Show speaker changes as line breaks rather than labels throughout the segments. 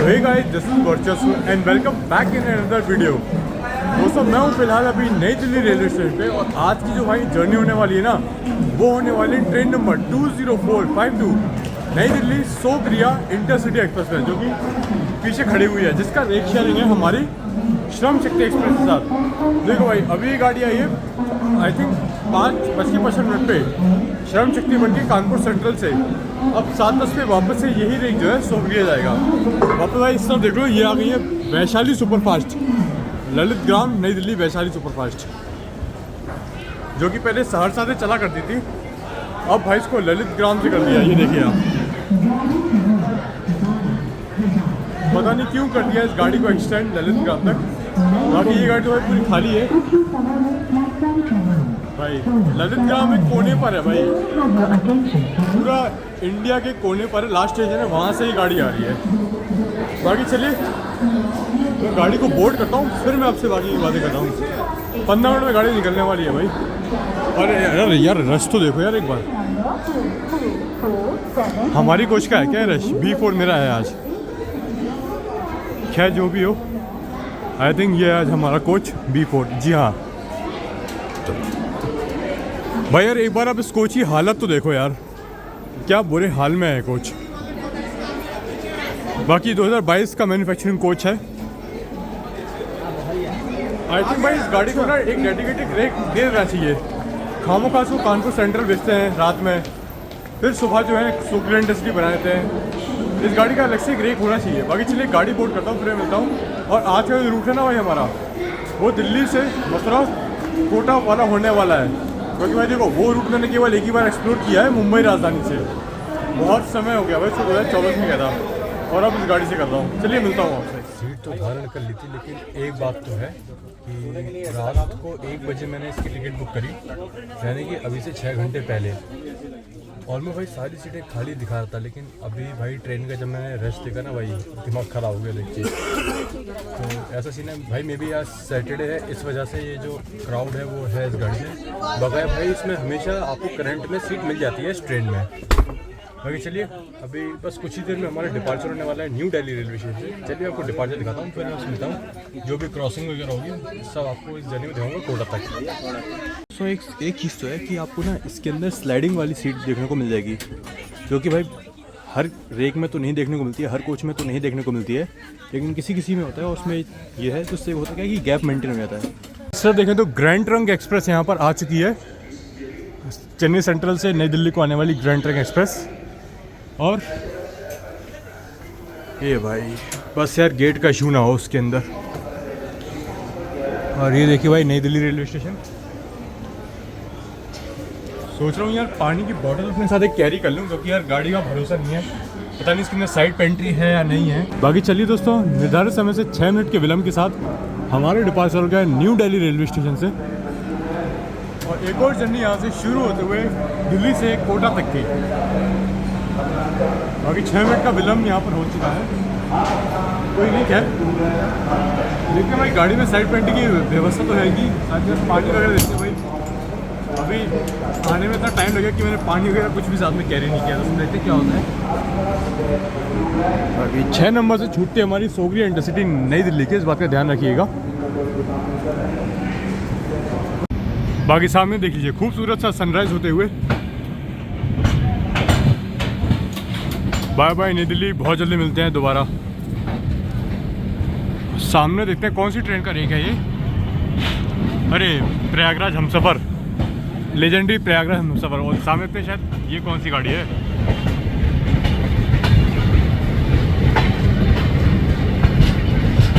Hey guys, this is वर्चस्व and welcome back in another video. दोस्तों, मैं हूँ फिलहाल अभी नई दिल्ली रेलवे स्टेशन पे और आज की जो भाई जर्नी होने वाली है ना, वो होने वाली है ट्रेन नंबर 20452 नई दिल्ली सोगरिया इंटरसिटी एक्सप्रेस है, जो कि पीछे खड़ी हुई है, जिसका रेक शेयरिंग है हमारी श्रम शक्ति एक्सप्रेस के साथ। देखो भाई, अभी ये गाड़ी आई है आई थिंक 5:55 पे श्रम शक्ति बन के कानपुर सेंट्रल से। अब 7:10 पे वापस से यही रेक जो है सोगरिया जाएगा वापस। भाई इस तरह देख लो, ये आ गई है वैशाली सुपरफास्ट, ललित ग्राम नई दिल्ली वैशाली सुपरफास्ट, जो कि पहले सहरसा से चला करती थी, अब भाई इसको ललित ग्राम से कर दिया। ये देखिए आप, पता नहीं क्यों कर दिया इस गाड़ी को एक्सटेंड ललित ग्राम तक। बाकी ये गाड़ी तो भाई पूरी खाली है भाई। ललित ग्राम एक कोने पर है भाई, पूरा इंडिया के कोने पर लास्ट स्टेशन है, वहाँ से ही गाड़ी आ रही है। बाकी चलिए मैं गाड़ी को बोर्ड करता हूँ, फिर मैं आपसे बाकी की बातें करता हूँ। 15 मिनट में गाड़ी निकलने वाली है भाई। अरे यार रश तो देखो यार एक बार, हमारी कोच का है क्या रश? B4 मेरा है आज। खैर जो भी हो, आई थिंक ये आज हमारा कोच B4। जी हाँ भाई यार, एक बार आप इस कोच की हालत तो देखो यार, क्या बुरे हाल में है कोच। बाकी 2022 का मैन्युफैक्चरिंग कोच है। आई थिंक भाई इस गाड़ी को ना एक डेडिकेटेड रेक दे देना चाहिए। खामों खास को कानपुर सेंट्रल बेचते हैं रात में, फिर सुबह जो है सोगरिया इंडस्ट्री बना देते हैं। इस गाड़ी का अलग से एक रेक होना चाहिए। बाकी चलिए गाड़ी बोर्ड करता हूँ, फिर मिलता हूँ। और आज का जो रूट है ना भाई हमारा, वो दिल्ली से मथुरा कोटा वाला होने वाला है, क्योंकि भाई देखो वो रूट मैंने केवल एक ही बार एक्सप्लोर किया है मुंबई राजधानी से। बहुत समय हो गया भाई, 2024 में गया था और अब इस गाड़ी से कर रहा हूँ। चलिए मिलता हूँ आपसे।
सीट तो धारण कर ली थी, लेकिन एक बात तो है कि रात को 1 बजे मैंने इसकी टिकट बुक करी, यानी कि अभी से 6 घंटे पहले। और मैं भाई सारी सीटें खाली दिखा रहा था, लेकिन अभी भाई ट्रेन का जब मैंने रश देखा ना भाई, दिमाग ख़राब हो गया देख के। तो ऐसा सीन है भाई, मे बी आज सैटरडे है, इस वजह से ये जो क्राउड है वो है इस गाड़ी में। बगैर भाई इसमें हमेशा आपको करंट में सीट मिल जाती है इस ट्रेन में। बाकी चलिए अभी बस कुछ ही देर में हमारा डिपार्चर होने वाला है न्यू दिल्ली रेलवे स्टेशन से। चलिए आपको डिपार्चर दिखाता हूँ, फिर मैं आपसे मिलता हूँ। जो भी क्रॉसिंग वगैरह होगी सब आपको इस जर्नी में दिखाऊंगा कोटा तक। सो एक चीज़ तो है कि आपको ना इसके अंदर स्लाइडिंग वाली सीट देखने को मिल जाएगी, जो कि भाई हर रेक में तो नहीं देखने को मिलती है, हर कोच में तो नहीं देखने को मिलती है, लेकिन किसी किसी में होता है। उसमें ये है तो उससे होता है कि गैप मेंटेन हो जाता है।
सर देखें तो ग्रैंड ट्रंक एक्सप्रेस यहाँ पर आ चुकी है, चेन्नई सेंट्रल से नई दिल्ली को आने वाली ग्रैंड ट्रंक एक्सप्रेस। और ये भाई बस यार गेट का इशू ना हो उसके अंदर। और ये देखिए भाई नई दिल्ली रेलवे स्टेशन। सोच रहा हूँ यार पानी की बोतल अपने साथ एक कैरी कर लूँ, क्योंकि यार गाड़ी का भरोसा नहीं है, पता नहीं इसके अंदर साइड पेंट्री है या नहीं है। बाकी चलिए दोस्तों, निर्धारित समय से 6 मिनट के विलंब के साथ हमारे डिपार्चर हो गया न्यू दिल्ली रेलवे स्टेशन से। और एक और जर्नी यहाँ से शुरू होते हुए दिल्ली से कोटा तक की। बाकी 6 मिनट का विलम्ब यहाँ पर हो चुका है, कोई नहीं है। लेकिन भाई गाड़ी में साइड पेंटिंग की व्यवस्था तो है कि साथ पानी वगैरह देते भाई। अभी आने में इतना टाइम लगेगा कि मैंने पानी वगैरह कुछ भी साथ में कैरी नहीं किया, तो देखते क्या होता है। अभी 6 नंबर से छूटती है हमारी सोगरिया इंटरसिटी नई दिल्ली की, इस बात का ध्यान रखिएगा। बाकी सामने देख लीजिए खूबसूरत सा सनराइज होते हुए। बाय बाय नई दिल्ली, बहुत जल्दी मिलते हैं दोबारा। सामने देखते हैं कौन सी ट्रेन का रेक है ये। अरे प्रयागराज हमसफ़र, लेजेंडरी प्रयागराज हमसफ़र। और सामने देखते हैं शायद ये कौन सी गाड़ी है।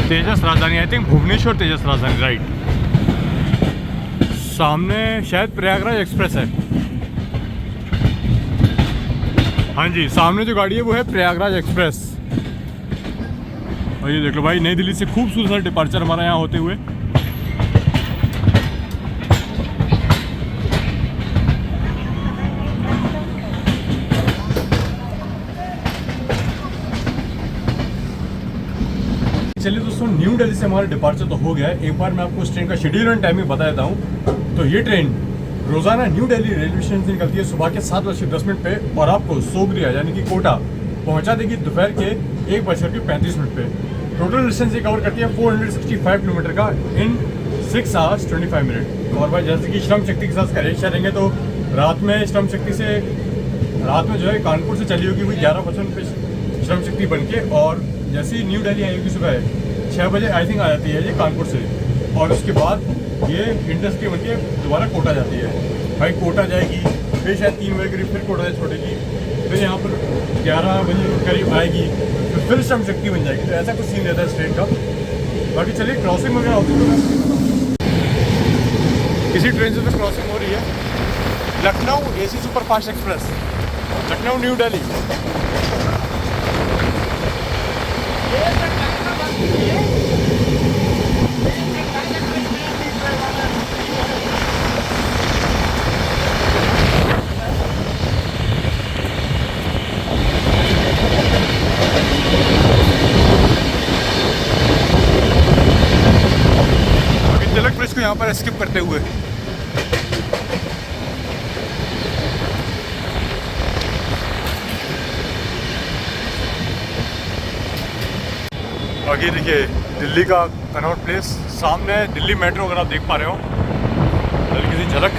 तेजस राजधानी, आई थिंक भुवनेश्वर तेजस राजधानी, राइट। सामने शायद प्रयागराज एक्सप्रेस है। हाँ जी, सामने जो गाड़ी है वो है प्रयागराज एक्सप्रेस। और ये देख लो भाई नई दिल्ली से खूबसूरत सा डिपार्चर हमारा यहाँ होते हुए। चलिए दोस्तों, न्यू दिल्ली से हमारा डिपार्चर तो हो गया है। एक बार मैं आपको इस ट्रेन का शेड्यूल एंड टाइमिंग बता देता हूँ। तो ये ट्रेन रोजाना न्यू दिल्ली रेलवे स्टेशन से निकलती है सुबह के 7:10 पे और आपको सोगरिया यानी कि कोटा पहुंचा देगी दोपहर के 1:35 पे। टोटल डिस्टेंस ये कवर करती है 465 किलोमीटर का इन 6 hours 25 मिनट। और भाई जैसे कि श्रम शक्ति के साथ कनेक्शन रहेंगे तो रात में श्रम शक्ति से रात में जो है कानपुर से चली होगी वही 11:55 पे श्रम शक्ति बन के, और जैसे ही न्यू दिल्ली आएगी सुबह 6 बजे आई थिंक आ जाती है ये कानपुर से, और उसके बाद ये इंडस्ट्री बन के दोबारा कोटा जाती है। भाई कोटा जाएगी, फिर शायद 3 बजे करीब फिर कोटा से छोड़ेगी, फिर यहाँ पर 11 बजे करीब आएगी, फिर श्रम शक्ति बन जाएगी। तो ऐसा कुछ सीन रहता है इस ट्रेन का। बाकी चलिए क्रॉसिंग वगैरह होती है, किसी ट्रेन से तो क्रॉसिंग हो रही है। Lucknow AC superfast express, Lucknow New Delhi. Tilak Bridge को यहाँ पर स्किप करते हुए आगे देखिए दिल्ली का कनॉट प्लेस, सामने दिल्ली मेट्रो अगर आप देख पा रहे हो, हल्की सी झलक।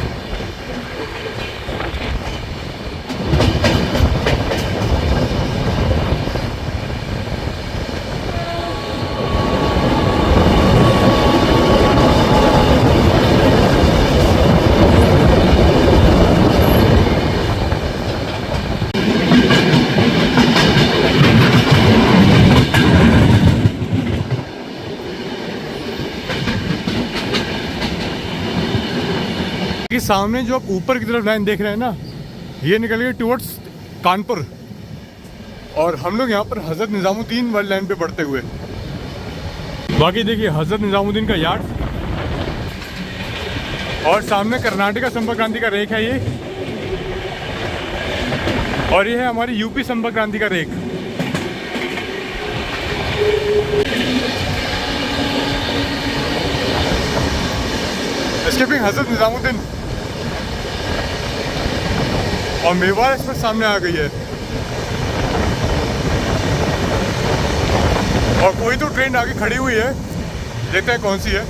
कि सामने जो आप ऊपर की तरफ लाइन देख रहे हैं ना, ये निकल गई टुवर्ड्स कानपुर, और हम लोग यहाँ पर हज़रत निज़ामुद्दीन वाली लाइन पे बढ़ते हुए। बाकी देखिए हज़रत निज़ामुद्दीन का यार्ड, और सामने कर्नाटका संपर्क क्रांति का रेक है ये, और ये है हमारी यूपी संपर्क क्रांति का रेक। एस्केपिंग हज़रत निज़ामुद्दीन, और मेवाड़ एक्सप्रेस सामने आ गई है, और कोई तो ट्रेन आगे खड़ी हुई है, देखते हैं कौन सी है।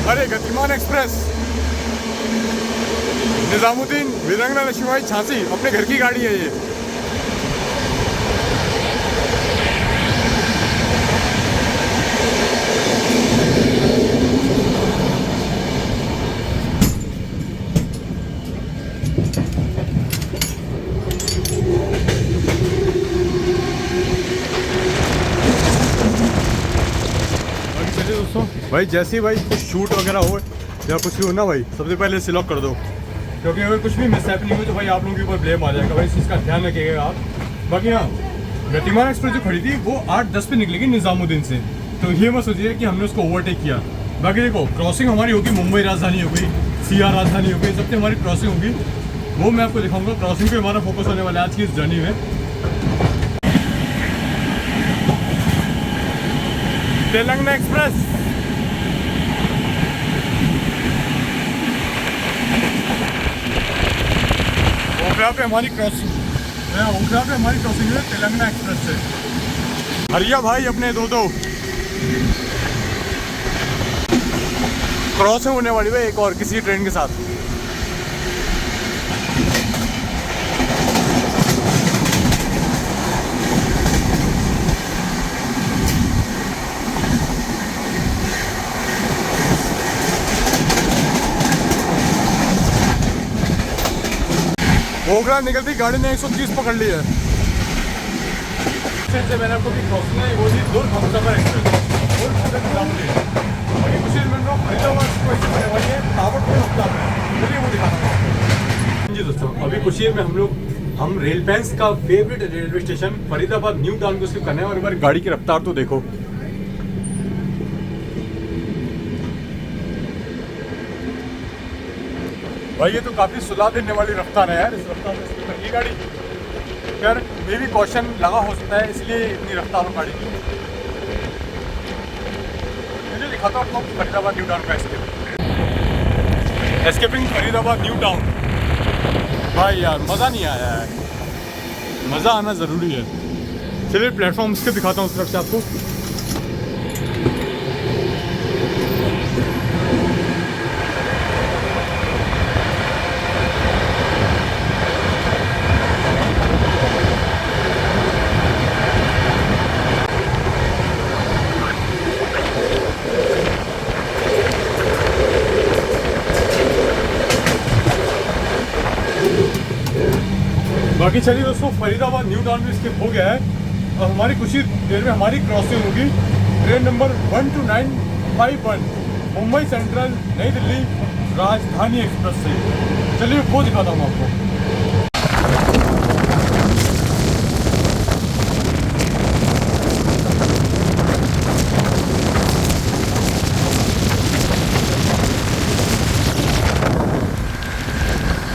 अरे गतिमान एक्सप्रेस, निज़ामुद्दीन वीरांगना लक्ष्मीबाई झांसी, अपने घर की गाड़ी है ये। दोस्तों भाई जैसे ही भाई कुछ शूट वगैरह हो या कुछ भी हो ना भाई, सबसे पहले सिलॉक कर दो, क्योंकि अगर कुछ भी मिसहैपनिंग हुई तो भाई आप लोगों के ऊपर ब्लेम आ जाएगा। भाई इस चीज़ का ध्यान रखिएगा आप। बाकी हाँ, गतिमान एक्सप्रेस जो खड़ी थी वो 8:10 पे निकलेगी निज़ामुद्दीन से, तो ये मत सोचिए कि हमने उसको ओवरटेक किया। बाकी देखो क्रॉसिंग हमारी होगी, मुंबई राजधानी हो गई, CR राजधानी हो गई, सबसे हमारी क्रॉसिंग होगी, वो मैं आपको दिखाऊंगा। क्रॉसिंग पे हमारा फोकस होने वाला है आज की इस जर्नी में। तेलंगाना एक्सप्रेस, ओखला पे हमारी क्रॉसिंग, ओखला पे हमारी क्रॉसिंग है तेलंगाना एक्सप्रेस से। हरिया भाई अपने दो क्रॉसिंग होने वाली है एक और किसी ट्रेन के साथ। ओखला निकलती गाड़ी ने 130 पकड़ ली है। से मैंने आपको भी क्रॉसिंग है, वो थी दुर्ग हमसफर एक्सप्रेस, दुर्ग हज़रत निज़ामुद्दीन। और ये कुछ मिनट में फरीदाबाद को होने वाली है, ताबड़तोड़ हफ्ता में, चलिए वो दिखाता हूँ। जी दोस्तों, अभी कुछ ही में हम रेल पैंस का favourite railway station Faridabad new town को स्किप करने हैं, और हमारी गाड़ी की रफ्तार तो देखो। भाई ये तो काफ़ी सुला देने वाली रफ्तार है यार, इस रफ्तार में स्किप करनी गाड़ी। यार मे भी क्वेश्चन लगा हो सकता है, इसलिए इतनी रफ्तार हो गाड़ी की। मुझे दिखाता हूँ आपको फरीदाबाद न्यू टाउन का एस्केपिंग फरीदाबाद न्यू टाउन। भाई यार मज़ा नहीं आया है, मज़ा आना ज़रूरी है। चलिए प्लेटफॉर्म इसके दिखाता हूँ उस तरफ से आपको। बाकी चलिए दोस्तों, फरीदाबाद न्यू टाउन भी स्किप हो गया है और हमारी कुछ ही देर में हमारी क्रॉसिंग होगी ट्रेन नंबर 12951 मुंबई सेंट्रल नई दिल्ली राजधानी एक्सप्रेस से। चलिए वो दिखाता हूँ आपको।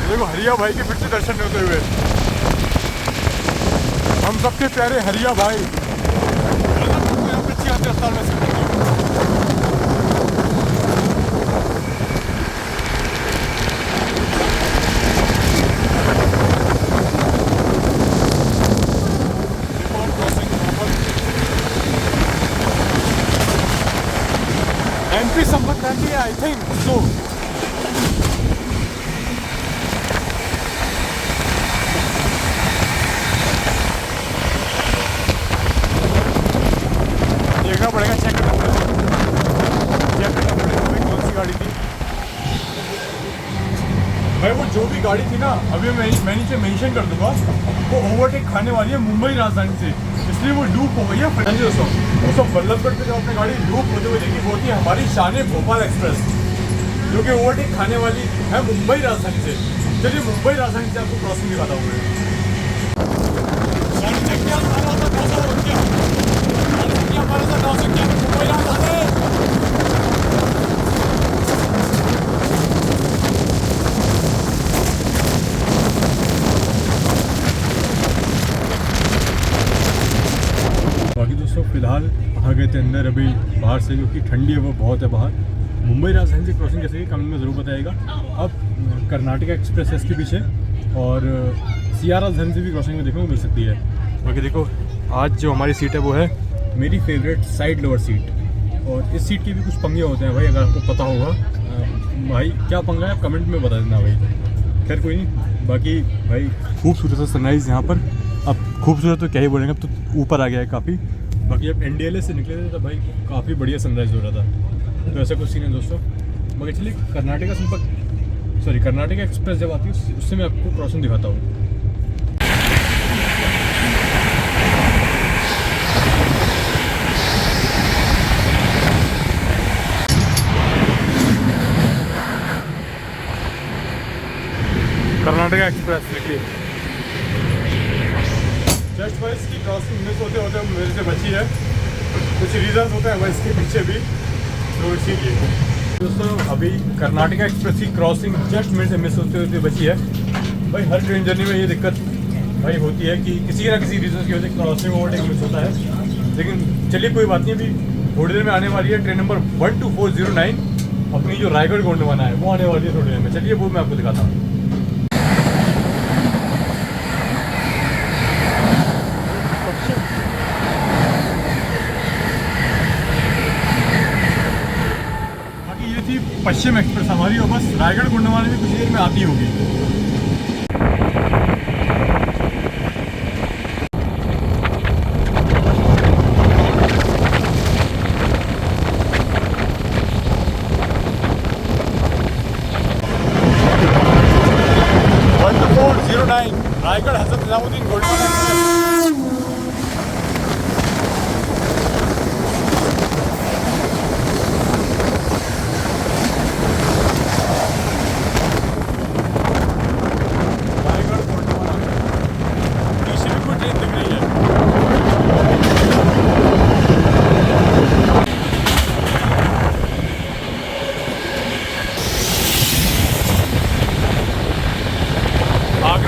देखो हरिया भाई के फिर से दर्शन होते हुए, हम सबके प्यारे हरिया भाई रफ्तार में से। एमपी संबंध आई थिंक सो। देखना पड़ेगा, चेक करना पड़ेगा भाई कौन सी गाड़ी थी भाई। वो जो भी गाड़ी थी ना, अभी मैं नीचे मेंशन कर दूंगा, वो ओवरटेक खाने वाली है मुंबई राजधानी से, इसलिए वो लूप हो गई है। दोस्तों बल्लभगढ़ पे जो आपने गाड़ी लूप होते हुए देखी, वो थी हमारी शान भोपाल एक्सप्रेस, जो कि ओवरटेक खाने वाली है मुंबई राजधानी से। चलिए मुंबई राजधानी से आपको क्रॉसिंग दिखाता हूँ मैं। बाकी दोस्तों फिलहाल आ गए थे अंदर अभी बाहर से, क्योंकि ठंडी है वो बहुत है बाहर। मुंबई राजधानी से क्रॉसिंग कैसे की कमेंट में ज़रूर बताइएगा। अब कर्नाटका एक्सप्रेस है इसके पीछे, और सिया राजधानी से भी क्रॉसिंग में देखने को मिल सकती है। बाकी देखो आज जो हमारी सीट है वो है मेरी फेवरेट साइड लोअर सीट, और इस सीट के भी कुछ पंगे होते हैं भाई, अगर आपको पता होगा भाई क्या पंगा है कमेंट में बता देना भाई। खैर कोई नहीं। बाकी भाई खूबसूरत सा सनराइज़ यहाँ पर, अब खूबसूरत तो क्या ही बोलेंगे, अब तो ऊपर आ गया है काफ़ी। बाकी जब NDLA से निकले थे तो भाई काफ़ी बढ़िया सनराइज़ हो रहा था, तो ऐसा कुछ सीन है दोस्तों। बाकी चलिए कर्नाटका एक्सप्रेस जब आती है उससे मैं आपको क्रॉसिंग दिखाता हूँ। कर्नाटका एक्सप्रेस निकली, जस्ट भाई इसकी क्रॉसिंग मिस होते होते मेरे से बची है। कुछ रीजन होते हैं भाई इसके पीछे भी, तो इसीलिए दोस्तों अभी कर्नाटका एक्सप्रेस की क्रॉसिंग जस्ट मेरे से मिस होते होते बची है। भाई हर ट्रेन जर्नी में ये दिक्कत भाई होती है कि किसी ना किसी रीज़न की वजह से क्रॉसिंग ओवरटेक मिस होता है। लेकिन चलिए कोई बात नहीं, अभी थोड़ी देर में आने वाली है ट्रेन नंबर 12409, अपनी जो रायगढ़ गोंडवाना है वो आने वाली है थोड़ी देर में। चलिए वो मैं आपको दिखाता हूँ। पश्चिम एक्सप्रेस हमारी, और बस रायगढ़ गोंडवाना में कुछ देर में आती होगी। रायगढ़ हजरत निजामुद्दीन गोंडवाना एक्सप्रेस।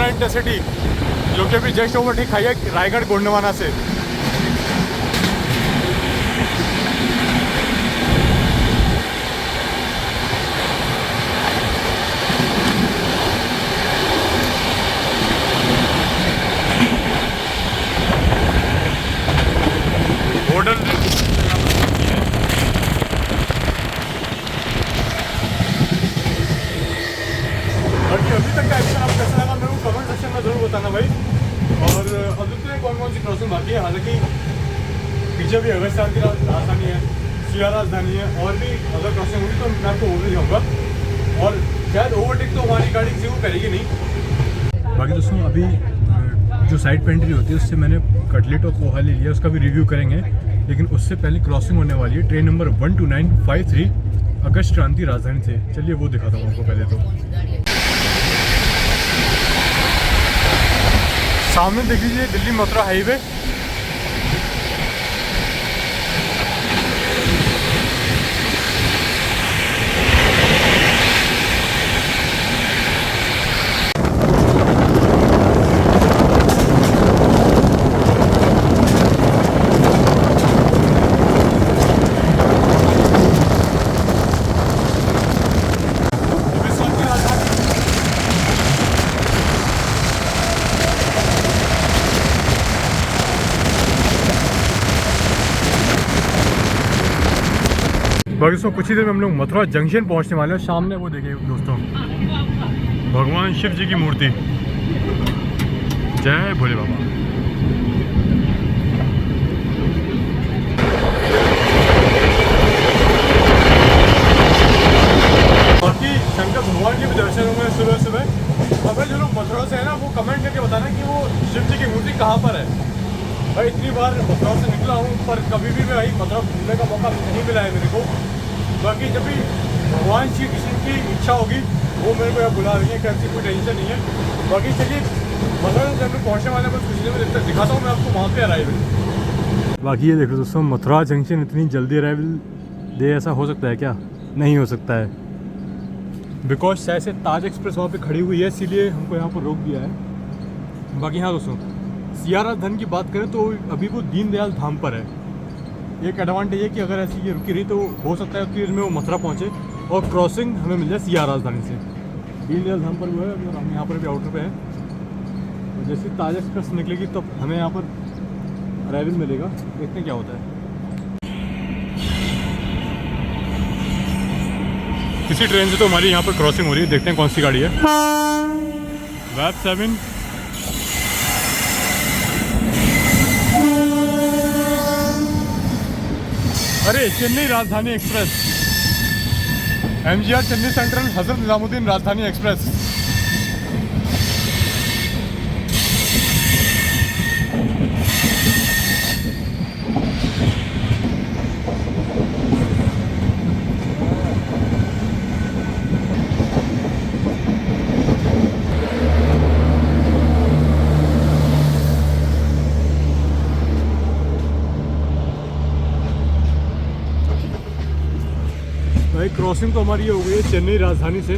इंटरसिटी जो कि अभी जस्ट ओवरटेक खाई है रायगढ़ गोंडवाना से। क्रॉसिंग बाकी है, हालांकि पीछे भी अगस्त की राजधानी है, सिया राजधानी है, और भी अगर क्रॉसिंग होगी तो मैं आपको वो भी दिखाऊंगा। और शायद ओवरटेक तो हमारी गाड़ी किसी को करेगी नहीं। बाकी दोस्तों अभी जो साइड पेंट्री होती है उससे मैंने कटलेट और पोहा ले लिया, उसका भी रिव्यू करेंगे, लेकिन उससे पहले क्रॉसिंग होने वाली है ट्रेन नंबर 12953 अगस्त क्रांति राजधानी से। चलिए वो दिखाता हूँ आपको पहले तो। सामने देख लीजिए दिल्ली मथुरा हाईवे, बाकी दोस्तों कुछ ही देर में हम लोग मथुरा जंक्शन पहुंचने वाले हैं। सामने वो देखिए दोस्तों, भगवान शिव जी की मूर्ति। जय भोले बाबा। बाकी शंकर भगवान के भी दर्शन हुए सुबह सुबह। अब जो लोग मथुरा से है ना, वो कमेंट करके बताना कि वो शिव जी की मूर्ति कहाँ पर है। भाई इतनी बार मथुरा से निकला हूँ, पर कभी भी भाई मथुरा घूमने का मौका नहीं मिला है मेरे को। बाकी जब भी भगवान श्री कृष्ण की इच्छा होगी वो मेरे को यहाँ बुला रही है, कैसी कोई टेंशन नहीं है। बाकी चलिए मथुरा जब मैं पहुँचने वाले बस कुछ देर में दिखाता हूँ मैं आपको वहाँ पे अराइवल। बाकी ये देखो दोस्तों, मथुरा जंक्शन इतनी जल्दी अराइवल दे, ऐसा हो सकता है क्या? नहीं हो सकता है, बिकॉज शायद से ताज एक्सप्रेस वहाँ पे खड़ी हुई है, इसीलिए हमको यहाँ पर रोक दिया है। बाकी हाँ दोस्तों, सिया राजधानी की बात करें तो अभी वो दीनदयाल धाम पर है। एक एडवांटेज है कि अगर ऐसी ये रुकी रही तो हो सकता है उतनी देर में वो मथुरा पहुँचे और क्रॉसिंग हमें मिल जाए सिया राजधानी से। दीनदयाल धाम पर वो है और हम यहाँ पर भी आउटर पे हैं। तो जैसे ताज एक्सप्रेस निकलेगी तो हमें यहाँ पर अराइवल मिलेगा, देखते हैं क्या होता है। किसी ट्रेन से तो हमारी यहाँ पर क्रॉसिंग हो रही है, देखते हैं कौन सी गाड़ी है। वैब 7 अरे Chennai Rajdhani express, MGR Chennai central Hazrat Nizamuddin राजधानी एक्सप्रेस। भाई क्रॉसिंग तो हमारी ये हो गई है चेन्नई राजधानी से।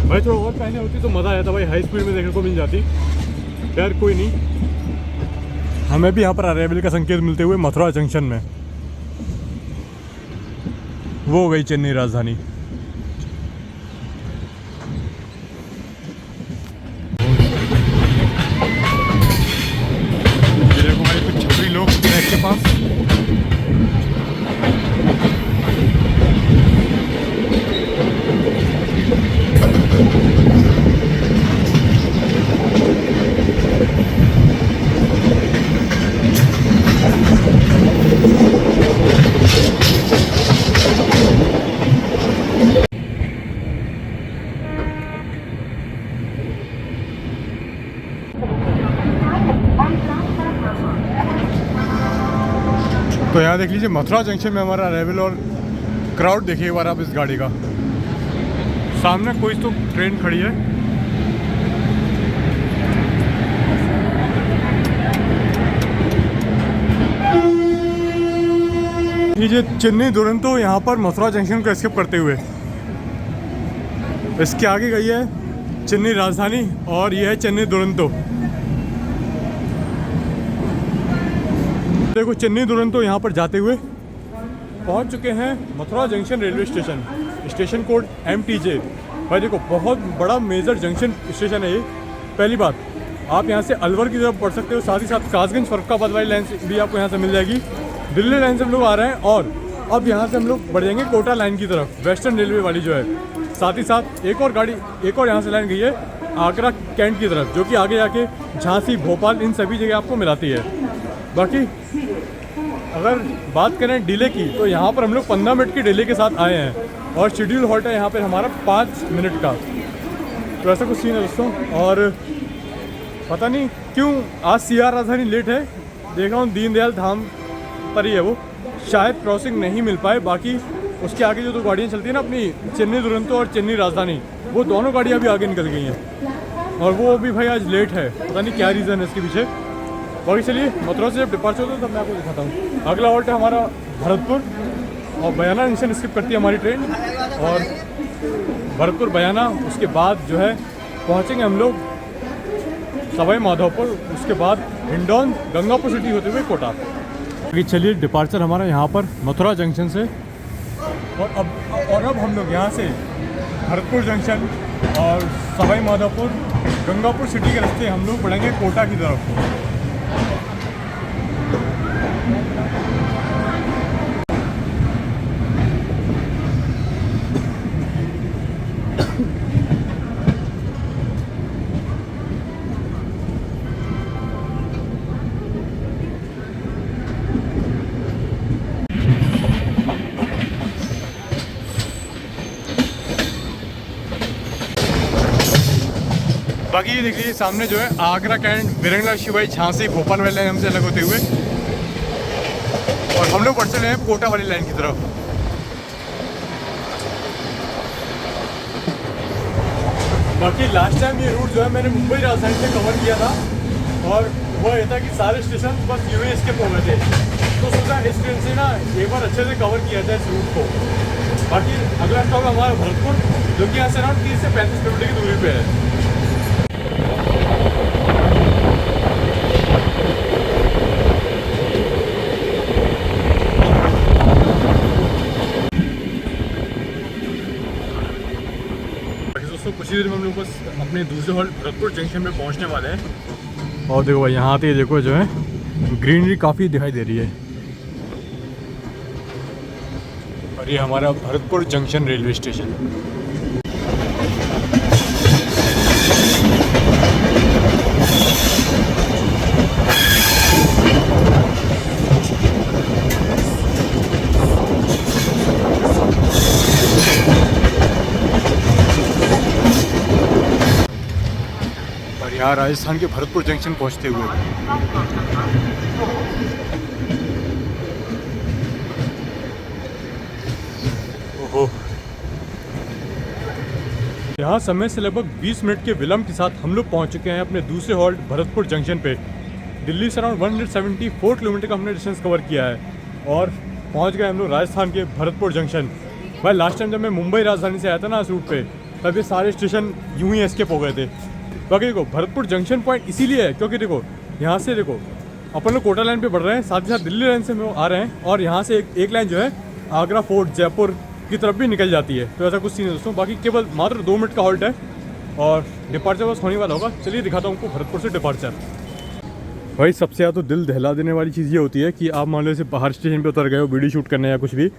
भाई थोड़ा और पहले होती तो मज़ा आया था भाई, हाई स्पीड में देखने को मिल जाती। खैर कोई नहीं, हमें भी यहाँ पर अराइवल का संकेत मिलते हुए मथुरा जंक्शन में। वो हो गई चेन्नई राजधानी। ये देखो हमारे कुछ छपरी लोग ट्रैक के पास। तो यहाँ देख लीजिए मथुरा जंक्शन में हमारा अराइवल और क्राउड देखिए एक बार आप इस गाड़ी का। सामने कोई तो ट्रेन खड़ी है। ये चेन्नई दुरंतो यहाँ पर मथुरा जंक्शन को एस्केप करते हुए इसके आगे गई है चेन्नई राजधानी और ये है चेन्नई दुरंतो। देखो चेन्नई दुरंतो यहाँ पर जाते हुए पहुँच चुके हैं Mathura junction railway station, station code MTJ। भाई देखो बहुत बड़ा मेजर जंक्शन स्टेशन है ये। पहली बात, आप यहाँ से अलवर की तरफ बढ़ सकते हो, साथ ही साथ कासगंज फर्रुखाबाद वाली लाइन भी आपको यहाँ से मिल जाएगी। दिल्ली लाइन से हम लोग आ रहे हैं और अब यहाँ से हम लोग बढ़ जाएंगे कोटा लाइन की तरफ, वेस्टर्न रेलवे वाली जो है। साथ ही साथ एक और यहाँ से लाइन गई है आगरा कैंट की तरफ, जो कि आगे जाके झांसी, भोपाल इन सभी जगह आपको मिलाती है। बाकी अगर बात करें डिले की तो यहाँ पर हम लोग 15 मिनट की डिले के साथ आए हैं और शेड्यूल हॉल्ट है यहाँ पर हमारा 5 मिनट का। तो ऐसा कुछ सीन है दोस्तों। और पता नहीं क्यों आज CR राजधानी लेट है। देख रहा हूँ दीनदयाल धाम पर ही है वो, शायद क्रॉसिंग नहीं मिल पाए। बाकी उसके आगे जो 2 गाड़ियाँ चलती हैं ना अपनी, चेन्नई दुरंतो और चेन्नई राजधानी, वो दोनों गाड़ियाँ भी आगे निकल गई हैं और वो भी भाई आज लेट है। पता नहीं क्या रीज़न है इसके पीछे। बाकी चलिए मथुरा से जब डिपार्चर होता है तब मैं आपको दिखाता हूँ। अगला हॉल्ट है हमारा भरतपुर और बयाना जंक्शन स्किप करती है हमारी ट्रेन, और भरतपुर बयाना उसके बाद जो है पहुँचेंगे हम लोग सवाई माधोपुर, उसके बाद हिंडौन, गंगापुर सिटी होते हुए कोटा। अभी चलिए डिपार्चर हमारा यहाँ पर मथुरा जंक्शन से, और अब हम लोग यहाँ से भरतपुर जंक्शन और सवाई माधोपुर, गंगापुर सिटी के रास्ते हम लोग बढ़ेंगे कोटा की तरफ। बाकी ये देखिए सामने जो है आगरा कैंट, बिरंगला शिवाई, झांसी, भोपाल वाली लाइन हमसे अलग होते हुए, और हम लोग बढ़ चले हैं कोटा वाली लाइन की तरफ। बाकी लास्ट टाइम ये रूट जो है मैंने मुंबई राजधानी से कवर किया था, और वो ये था कि सारे स्टेशन बस यूएस एस्केप हो गए थे, तो सोचा इस ट्रेन से ना एक बार अच्छे से कवर किया जाए इस रूट को। बाकी अगला स्टॉप हमारा भरतपुर, जो कि यहाँ से अराउंड 30 से 35 किलोमीटर की दूरी पे है। दोस्तों कुछ ही देर में हम लोग बस अपने दूसरे हॉल्ट भरतपुर जंक्शन में पहुंचने वाले हैं। और देखो भाई यहाँ आते देखो जो है ग्रीनरी काफ़ी दिखाई दे रही है, और ये हमारा भरतपुर जंक्शन रेलवे स्टेशन। यहाँ राजस्थान के भरतपुर जंक्शन पहुँचते हुए ओहो, यहाँ समय से लगभग 20 मिनट के विलंब के साथ हम लोग पहुँच चुके हैं अपने दूसरे हॉल्ट भरतपुर जंक्शन पे। दिल्ली से अराउंड 174 किलोमीटर का हमने डिस्टेंस कवर किया है और पहुँच गए हम लोग राजस्थान के भरतपुर जंक्शन। भाई लास्ट टाइम जब मैं मुंबई राजधानी से आया था ना इस रूट पे, तब ये सारे स्टेशन यूं ही एस्केप हो गए थे। बाकी देखो भरतपुर जंक्शन पॉइंट इसीलिए है क्योंकि देखो यहाँ से देखो अपन लोग कोटा लाइन पे बढ़ रहे हैं, साथ ही साथ दिल्ली लाइन से हम लोग आ रहे हैं, और यहाँ से एक लाइन जो है आगरा फोर्ट, जयपुर की तरफ भी निकल जाती है। तो ऐसा कुछ सीन है दोस्तों। बाकी केवल मात्र 2 मिनट का हॉल्ट है और डिपार्चर बस होने वाला होगा। चलिए दिखाता हूँ आपको भरतपुर से डिपार्चर। भाई सबसे ज़्यादा तो दिल दहला देने वाली चीज़ ये होती है कि आप मान लो जैसे बाहर स्टेशन पे उतर गए हो वीडियो शूट करने या कुछ भी,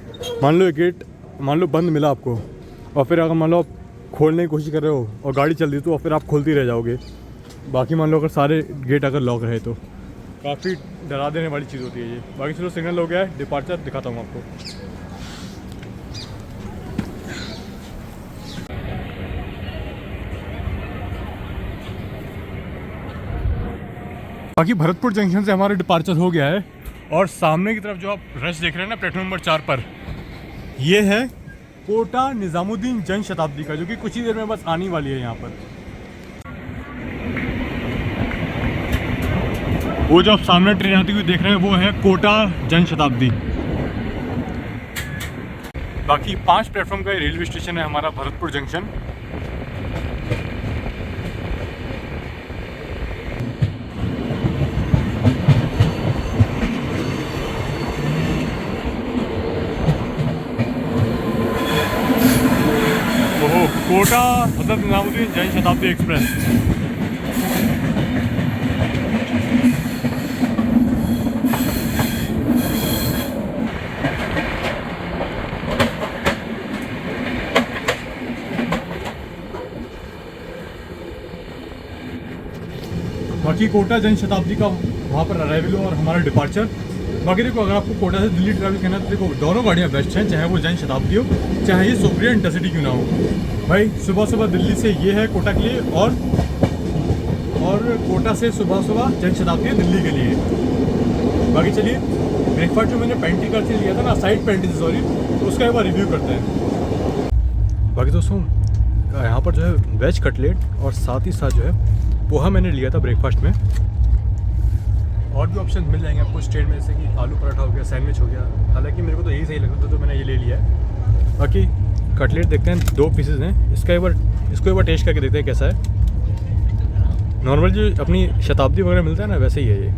मान लो गेट मान लो बंद मिला आपको, और फिर अगर मान लो आप खोलने की कोशिश कर रहे हो और गाड़ी चल रही तो फिर आप खोलती रह जाओगे। बाकी मान लो अगर सारे गेट अगर लॉक रहे तो काफ़ी डरा देने वाली चीज़ होती है ये। बाकी चलो सिग्नल हो गया है, डिपार्चर दिखाता हूँ आपको। बाकी भरतपुर जंक्शन से हमारा डिपार्चर हो गया है और सामने की तरफ जो आप रश देख रहे हैं ना प्लेटफॉर्म नंबर 4 पर, ये है कोटा निज़ामुद्दीन जन शताब्दी का, जो कि कुछ ही देर में बस आने वाली है यहाँ पर। वो जो आप सामने ट्रेन आती हुई देख रहे हैं वो है कोटा जन शताब्दी। बाकी 5 प्लेटफॉर्म का रेलवे स्टेशन है हमारा भरतपुर जंक्शन। कोटा हज़रत निज़ामुद्दीन जन शताब्दी एक्सप्रेस। बाकी कोटा जन शताब्दी का वहाँ पर अराइवल और हमारा डिपार्चर। बाकी देखो अगर आपको कोटा से दिल्ली ट्रैवल करना है तो देखो दोनों गाड़ियाँ बेस्ट हैं, चाहे वो जन शताब्दी हो चाहे ये सुप्रिया इंटरसिटी क्यों ना हो। भाई सुबह सुबह दिल्ली से ये है कोटा के लिए और कोटा से सुबह सुबह जन शताब्दी है दिल्ली के लिए। बाकी चलिए ब्रेकफास्ट जो मैंने पेंट्री कर से लिया था ना, साइड पेंट्री से सॉरी, तो उसका एक बार रिव्यू करते हैं। बाकी दोस्तों यहाँ पर जो है वेज कटलेट और साथ ही साथ जो है पोहा मैंने लिया था ब्रेकफास्ट में। और भी ऑप्शन मिल जाएंगे आपको स्ट्रेट में, जैसे कि आलू पराठा हो गया, सैंडविच हो गया। हालांकि मेरे को तो यही सही लगा था तो मैंने ये ले लिया है। बाकी कटलेट देखते हैं, 2 पीसेस हैं, इसको एक बार टेस्ट करके देखते हैं कैसा है। नॉर्मल जो अपनी शताब्दी वगैरह मिलता है ना वैसे ही है ये।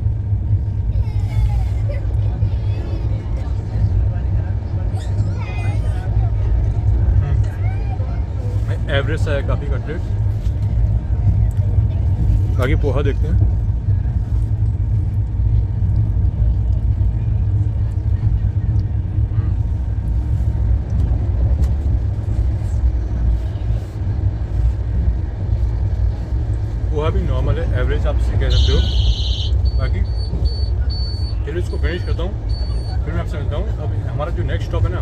एवरेज सा है काफ़ी कटलेट। बाकी पोहा देखते हैं। पोहा भी नॉर्मल है, एवरेज आप इसे कह सकते हो। बाकी फिर इसको फिनिश करता हूँ, फिर मैं आपसे मिलता हूँ। अब हमारा जो नेक्स्ट स्टॉप है ना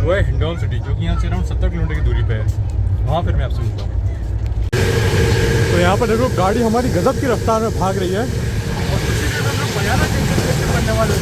वो है हिंडौन सिटी, जो कि यहाँ से अराउंड 70 किलोमीटर की दूरी पे है। वहाँ फिर मैं आपसे मिलता हूँ। तो यहाँ पर देखो गाड़ी हमारी गजब की रफ्तार में भाग रही है और उसी में हम लोग बयाना जंक्शन करने वाले हैं।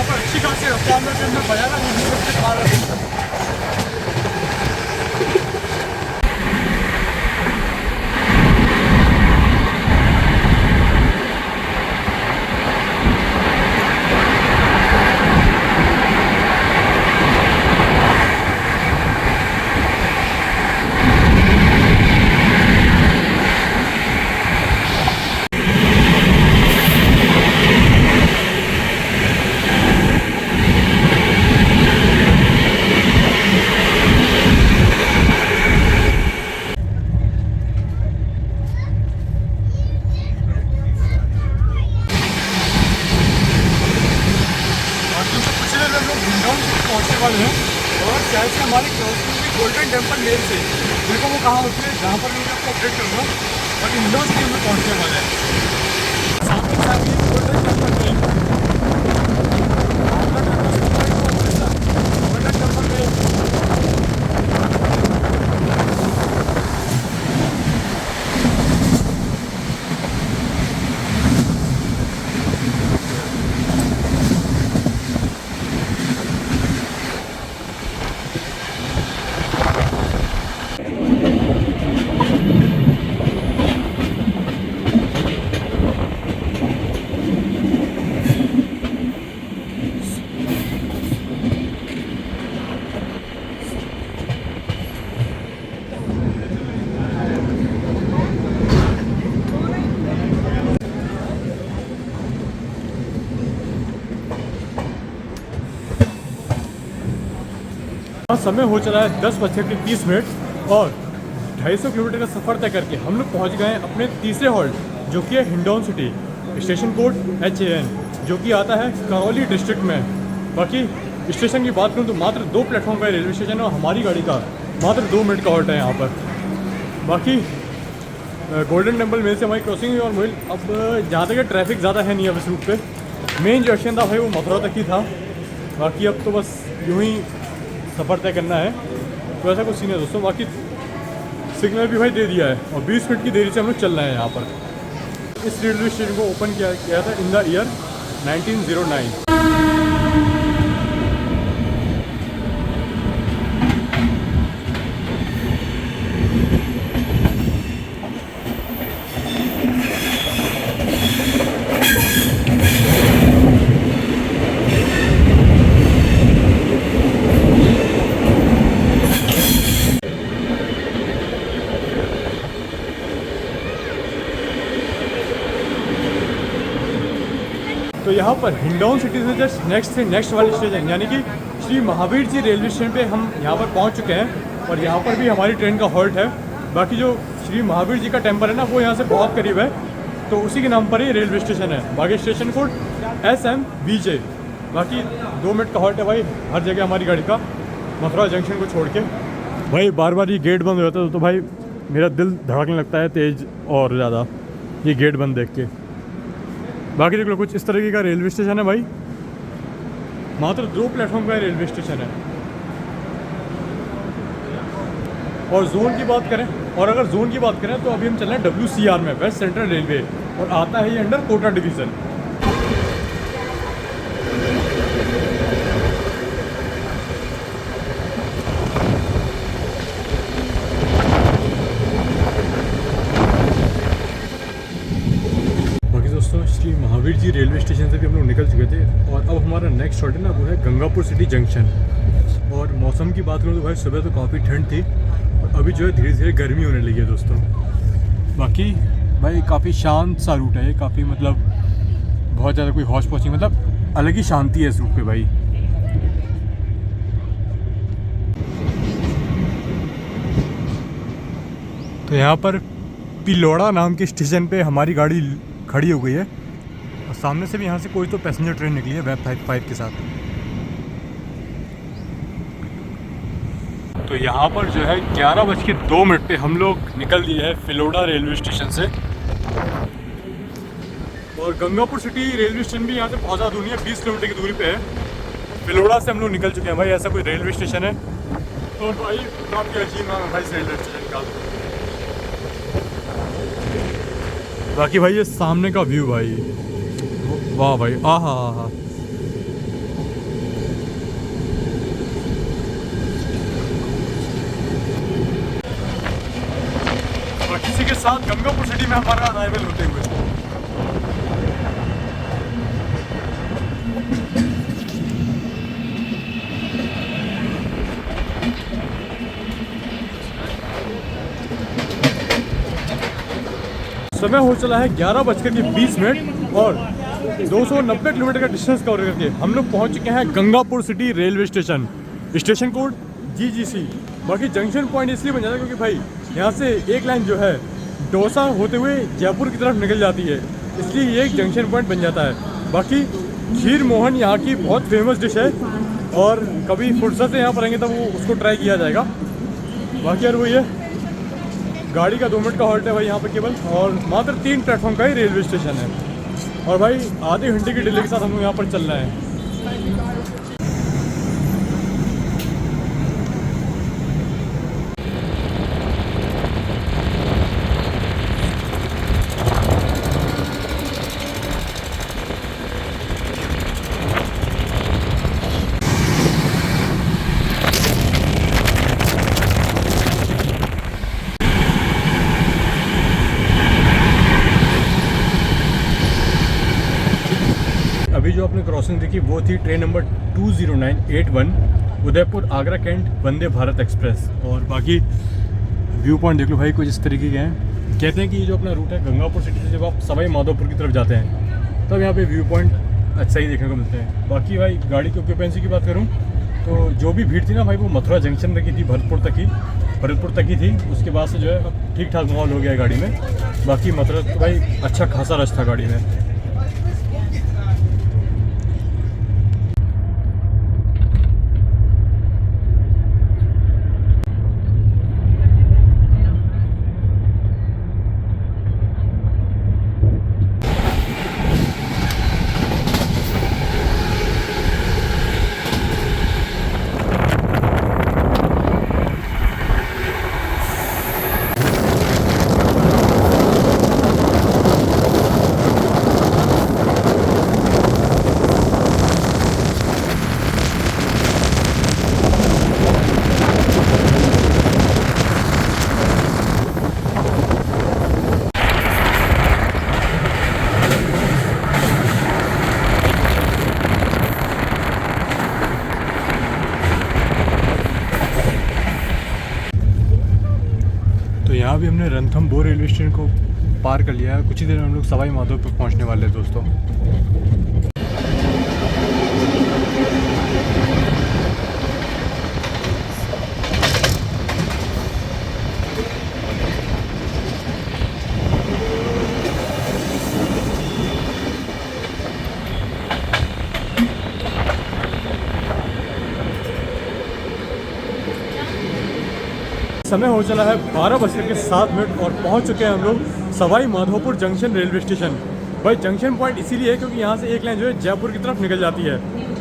अच्छी खासी रफ्तार में मैं बयाना नहीं खा रहा हूँ। पहुँचने वाले हैं और शायद से हमारी क्रॉसिंग भी गोल्डन टेम्पल लेन से, मेरे को वो कहाँ होती है जहाँ पर मैं आपको अपडेट करूँगा। और हिंडौन सिटी में पहुँचने वाले हैं, साथ ही साथ ये गोल्डन टेम्पल लेन, गोल्डन टेम्पल लेन। समय हो चला है 10:30 और 250 किलोमीटर का सफ़र तय करके हम लोग पहुंच गए हैं अपने तीसरे हॉल्ट, जो कि है Hindaun city. Station code HAN, जो कि आता है करौली डिस्ट्रिक्ट में। बाकी स्टेशन की बात करूं तो मात्र 2 प्लेटफॉर्म का रेलवे स्टेशन है और हमारी गाड़ी का मात्र 2 मिनट का हॉल्ट है यहाँ पर। बाकी गोल्डन टेम्पल में से हमारी क्रॉसिंग हुई और वही अब जहाँ तक ट्रैफिक ज़्यादा है नहीं अब इस रूट पे। मेन जो एक्शन था भाई वो मथुरा तक ही था। बाकी अब तो बस यूँ ही सफ़र तय करना है, तो ऐसा कुछ सीन है दोस्तों। बाकी सिग्नल भी भाई दे दिया है और 20 मिनट की देरी से हम लोग चल रहे हैं यहाँ पर। इस रेलवे स्टेशन को ओपन किया था इन द ईयर 1909। यहाँ पर हिंडौन सिटी से जस्ट नेक्स्ट वाली स्टेशन यानी कि श्री महावीर जी रेलवे स्टेशन पे हम यहाँ पर पहुँच चुके हैं और यहाँ पर भी हमारी ट्रेन का हॉल्ट है। बाकी जो श्री महावीर जी का टेम्पल है ना वो यहाँ से बहुत करीब है, तो उसी के नाम पर ही रेलवे स्टेशन है। बाकी स्टेशन कोड SMBJ। बाकी 2 मिनट का हॉल्ट है भाई हर जगह हमारी गाड़ी का, मथुरा जंक्शन को छोड़ के। भाई बार बार ये गेट बंद हो जाता है तो भाई मेरा दिल धड़कने लगता है तेज़ और ज़्यादा ये गेट बंद देख के। बाकी देख लो कुछ इस तरीके का रेलवे स्टेशन है भाई, मात्र 2 प्लेटफॉर्म का रेलवे स्टेशन है। और जोन की बात करें, और अगर जोन की बात करें तो अभी हम चल रहे हैं WCR में, वेस्ट सेंट्रल रेलवे, और आता है ये अंडर कोटा डिवीज़न। दोस्तों श्री महावीर जी रेलवे स्टेशन से भी हम लोग निकल चुके थे और अब हमारा नेक्स्ट शॉट है ना वो है गंगापुर सिटी जंक्शन। और मौसम की बात करूँ तो भाई सुबह तो काफ़ी ठंड थी और अभी जो है धीरे धीरे गर्मी होने लगी है दोस्तों। बाकी भाई काफ़ी शांत सा रूट है ये, काफ़ी मतलब बहुत ज़्यादा कोई हौच पौच नहीं, मतलब अलग ही शांति है इस रूट पे भाई। तो यहाँ पर पिलोड़ा नाम के स्टेशन पे हमारी गाड़ी खड़ी हो गई है और सामने से भी यहाँ से कोई तो पैसेंजर ट्रेन निकली है वेब 5 के साथ। तो यहाँ पर जो है 11:02 पे हम लोग निकल दिए हैं फिलोड़ा रेलवे स्टेशन से। और गंगापुर सिटी रेलवे स्टेशन भी यहाँ से बहुत ज़्यादा दूर नहीं है, 20 किलोमीटर की दूरी पे है। फिलोड़ा से हम लोग निकल चुके हैं भाई, ऐसा कोई रेलवे स्टेशन है। और भाई काफ़ी अजीब नाम है भाई रेलवे स्टेशन का। बाकी भाई ये सामने का व्यू भाई, वाह भाई, आहा आहा। और किसी के साथ गंगापुर सिटी में हमारा अराइवल होते हुए समय हो चला है 11:20 और 290 किलोमीटर का डिस्टेंस कवर करके हम लोग पहुंच चुके हैं Gangapur city railway station, station code GGC। बाकी जंक्शन पॉइंट इसलिए बन जाता है क्योंकि भाई यहाँ से एक लाइन जो है डोसा होते हुए जयपुर की तरफ निकल जाती है, इसलिए ये एक जंक्शन पॉइंट बन जाता है। बाकी खीर मोहन यहाँ की बहुत फेमस डिश है और कभी फुर्सत से यहाँ पर आएंगे तब वो उसको ट्राई किया जाएगा। बाकी यार वही है, गाड़ी का 2 मिनट का हॉल्ट है भाई यहाँ पर केवल, और मात्र 3 प्लेटफॉर्म का ही रेलवे स्टेशन है। और भाई आधे घंटे की डिले के साथ हम लोग यहाँ पर चल रहे हैं। अभी जो आपने क्रॉसिंग देखी वो थी train number 20981 Udaipur Agra Cantt Vande Bharat express. और बाकी व्यू पॉइंट देख लो भाई कुछ इस तरीके के हैं। कहते हैं कि ये जो अपना रूट है गंगापुर सिटी से जब आप सवाई माधोपुर की तरफ जाते हैं तब यहाँ पे व्यू पॉइंट अच्छा ही देखने को मिलते हैं। बाकी भाई गाड़ी की ऑक्यूपेंसी की बात करूँ तो जो भी भीड़ थी ना भाई वो मथुरा जंक्शन तक की थी, भरतपुर तक ही थी। उसके बाद से जो है अब ठीक ठाक माहौल हो गया है गाड़ी में। बाकी मथुरा तो भाई अच्छा खासा रश था गाड़ी में। यहाँ भी हमने रणथंभौर रेलवे स्टेशन को पार कर लिया है। कुछ ही देर में हम लोग सवाई माधोपुर पहुँचने वाले हैं दोस्तों। समय हो चला है 12:07 और पहुंच चुके हैं हम लोग Sawai Madhopur junction railway station. भाई जंक्शन पॉइंट इसीलिए है क्योंकि यहाँ से एक लाइन जो है जयपुर की तरफ निकल जाती है।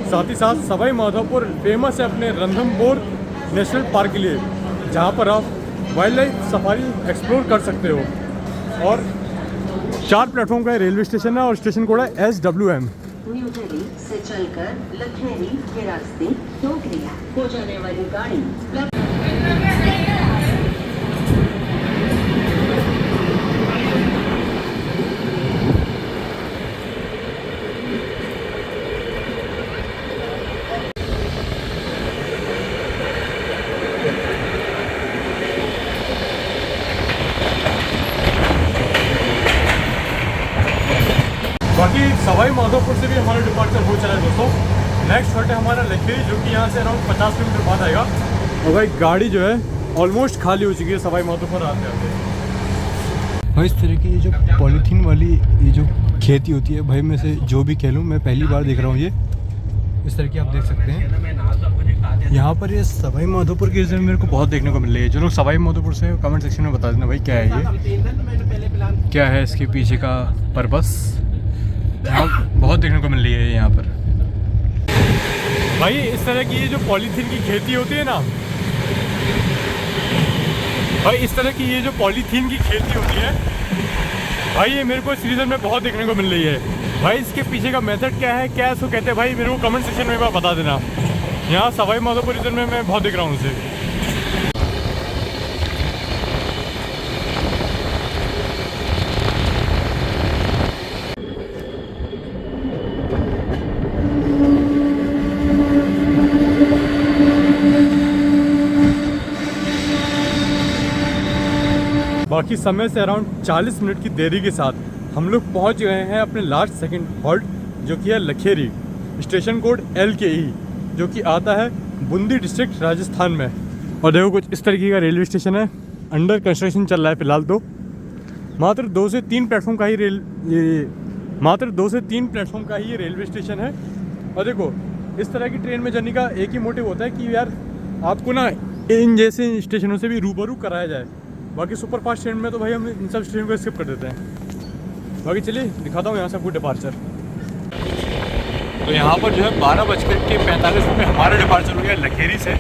साथ ही साथ सवाई माधोपुर फेमस है अपने रणथंभौर नेशनल पार्क के लिए, जहाँ पर आप वाइल्ड लाइफ सफारी एक्सप्लोर कर सकते हो। और 4 प्लेटफॉर्म का रेलवे स्टेशन है और स्टेशन कोड है SWM।
न्यू दिल्ली से चलकर लखेरी के रास्ते टोकरिया हो जाने वाली गाड़ी
बाकी सवाई माधोपुर से भी हमारा डिपार्चर हो चला है दोस्तों। नेक्स्ट हट है हमारा लखेरी, जो कि यहाँ से अराउंड 50 किलोमीटर बाद आएगा। और भाई गाड़ी जो है ऑलमोस्ट खाली हो चुकी है सवाई माधोपुर आते आते।
भाई इस तरह की ये जो पॉलीथीन वाली ये जो खेती होती है, भाई मैं से जो भी कह लूँ, मैं पहली बार देख रहा हूँ ये इस तरह की। आप देख सकते हैं यहाँ पर ये सवाई माधोपुर की रीज़न मेरे को बहुत देखने को मिल रही है। जो लोग सवाई माधोपुर से कमेंट सेक्शन में बता देना भाई क्या है ये, क्या है इसके पीछे का पर्पस। यहाँ बहुत देखने को मिल रही है यहाँ पर।
भाई इस तरह की ये जो पॉलीथीन की खेती होती है ना, भाई इस तरह की ये जो पॉलीथीन की खेती होती है भाई, ये मेरे को इस रीजन में बहुत देखने को मिल रही है। भाई इसके पीछे का मेथड क्या है, क्या इसको कहते हैं, भाई मेरे को कमेंट सेक्शन में बता देना। यहाँ सवाई माधोपुर रीजन में मैं बहुत देख रहा हूँ उसे। बाकी समय से अराउंड 40 मिनट की देरी के साथ हम लोग पहुंच गए हैं अपने लास्ट सेकंड हॉल्ट, जो कि है लखेरी। स्टेशन कोड LKE, जो कि आता है बूंदी डिस्ट्रिक्ट राजस्थान में। और देखो कुछ इस तरीके का रेलवे स्टेशन है, अंडर कंस्ट्रक्शन चल रहा है फिलहाल। तो मात्र 2 से 3 प्लेटफॉर्म का ही रेलवे स्टेशन है। और देखो इस तरह की ट्रेन में जर्नी का एक ही मोटिव होता है कि यार आपको ना इन जैसे स्टेशनों से भी रूबरू कराया जाए। बाकी सुपर फास्ट ट्रेन में तो भाई हम इन सब स्टेशन को स्किप कर देते हैं। बाकी चलिए दिखाता हूँ यहाँ से आपको डिपार्चर। तो यहाँ पर जो है 12:45 में हमारा डिपार्चर हो गया लखेरी से।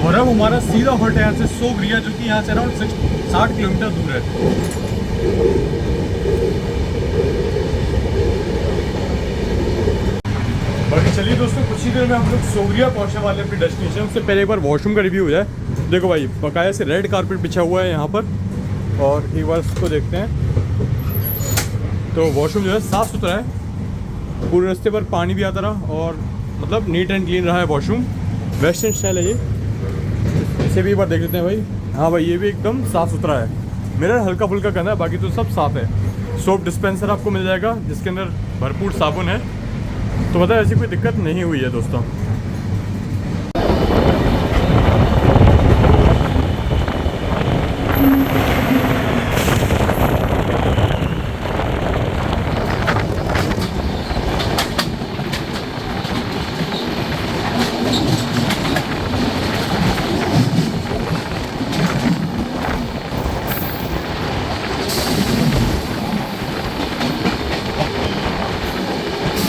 और अब हमारा सीधा हॉल्ट है यहाँ से सोगरिया, जो कि यहाँ से अराउंड 60 किलोमीटर दूर है। बाकी चलिए दोस्तों, कुछ ही देर में हम लोग सोगरिया पहुंचने वाले अपने डेस्टिनेशन। से पहले एक बार वॉशरूम का रिव्यू हो जाए। देखो भाई बकाया से रेड कारपेट बिछा हुआ है यहाँ पर, और एक बार उसको देखते हैं। तो वॉशरूम जो है साफ़ सुथरा है, पूरे रास्ते पर पानी भी आता रहा, और मतलब नीट एंड क्लीन रहा है वॉशरूम। वेस्टर्न स्टाइल है ये, इसे भी एक बार देख लेते हैं भाई। हाँ भाई ये भी एकदम साफ़ सुथरा है। मिरर हल्का फुल्का करना है, बाकी तो सब साफ़ है। सोप डिस्पेंसर आपको मिल जाएगा जिसके अंदर भरपूर साबुन है। तो मतलब ऐसी कोई दिक्कत नहीं हुई है दोस्तों।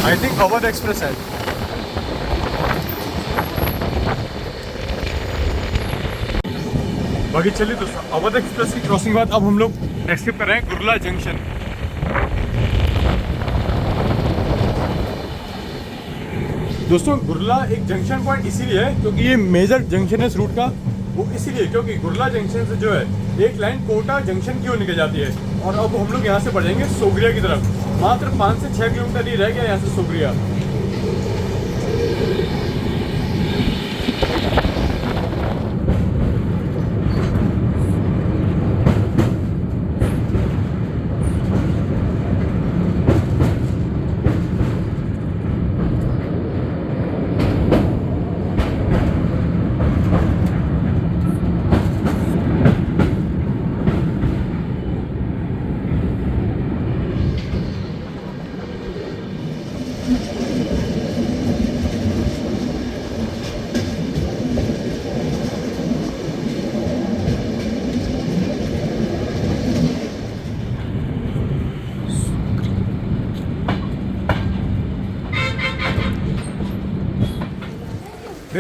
आई थिंक अवध एक्सप्रेस है। बाकी चलिए दोस्तों, अवध एक्सप्रेस की क्रॉसिंग के बाद अब हम लोग एक्सपेक्ट कर रहे हैं गुरला जंक्शन। दोस्तों गुरला एक जंक्शन पॉइंट इसीलिए है क्योंकि ये मेजर जंक्शन है इस रूट का। वो इसीलिए क्योंकि गुरला जंक्शन से जो है एक लाइन कोटा जंक्शन की ओर निकल जाती है। और अब हम लोग यहाँ से बढ़ जाएंगे सोगरिया की तरफ। मात्र 5 से 6 किलोमीटर ही रह गया यहाँ से सोगरिया।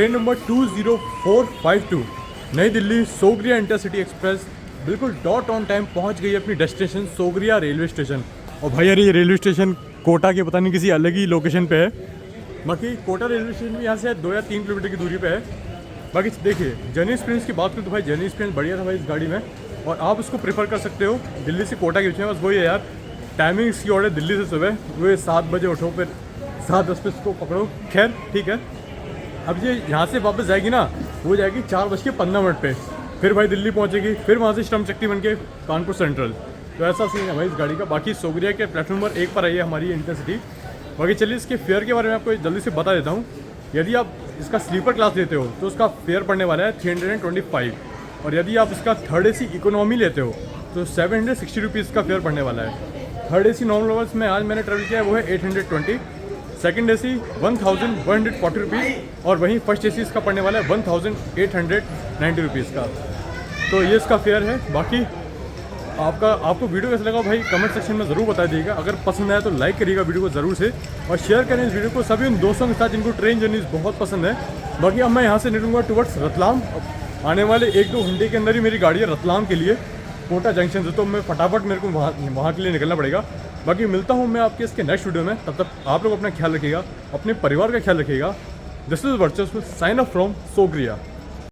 ट्रेन नंबर 20452 नई दिल्ली सोगरिया इंटरसिटी एक्सप्रेस बिल्कुल डॉट ऑन टाइम पहुंच गई अपनी डेस्टिनेशन सोगरिया रेलवे स्टेशन। और भाई यार ये रेलवे स्टेशन कोटा के पता नहीं किसी अलग ही लोकेशन पे है। बाकी कोटा रेलवे स्टेशन भी यहाँ से 2 या 3 किलोमीटर की दूरी पे है। बाकी देखिए जर्नी एक्सपीरियंस की बात करूँ तो भाई जर्नी एक्सपीरियंस बढ़िया था भाई इस गाड़ी में, और आप उसको प्रेफर कर सकते हो दिल्ली से कोटा के बीच में। बस वही है यार, टाइमिंग इसकी और है दिल्ली से सुबह वो 7 बजे उठो, फिर 7:10 पे इसको पकड़ो। खैर ठीक है, अब ये यहाँ से वापस जाएगी ना, वो जाएगी 4:15 पे, फिर भाई दिल्ली पहुँचेगी, फिर वहाँ से श्रम शक्ति बन के कानपुर सेंट्रल। तो ऐसा सीन है भाई इस गाड़ी का। बाकी सोगरिया के प्लेटफॉर्म नंबर 1 पर आई है हमारी इंटरसिटी। बाकी चलिए इसके फेयर के बारे में आपको जल्दी से बता देता हूँ। यदि आप इसका स्लीपर क्लास लेते हो तो उसका फेयर पड़ने वाला है 325, और यदि आप इसका थर्ड AC इकोनॉमी लेते हो तो 760 रुपीज़ का फेयर पड़ने वाला है। थर्ड AC नॉर्मल वर्स में आज मैंने ट्रेवल किया है वो है 820, सेकंड AC 1140 रुपीज़, और वहीं फर्स्ट AC इसका पड़ने वाला है 1890 रुपीज़ का। तो ये इसका फेयर है। बाकी आपको वीडियो कैसा लगा भाई कमेंट सेक्शन में ज़रूर बता दीजिएगा। अगर पसंद आया तो लाइक करिएगा वीडियो को ज़रूर से, और शेयर करें इस वीडियो को सभी उन दोस्तों के साथ जिनको ट्रेन जर्नीज बहुत पसंद है। बाकी अब मैं यहाँ से निकलूँगा टुवर्ड्स रतलाम। आने वाले 1-2 घंटे के अंदर ही मेरी गाड़ी है रतलाम के लिए कोटा जंक्शन से, तो मैं फटाफट मेरे को वहाँ के लिए निकलना पड़ेगा। बाकी मिलता हूँ मैं आपके इसके नेक्स्ट वीडियो में, तब तक आप लोग अपना ख्याल रखिएगा, अपने परिवार का ख्याल रखिएगा। दिस इज वर्चस्व साइन ऑफ फ्रॉम सोगरिया।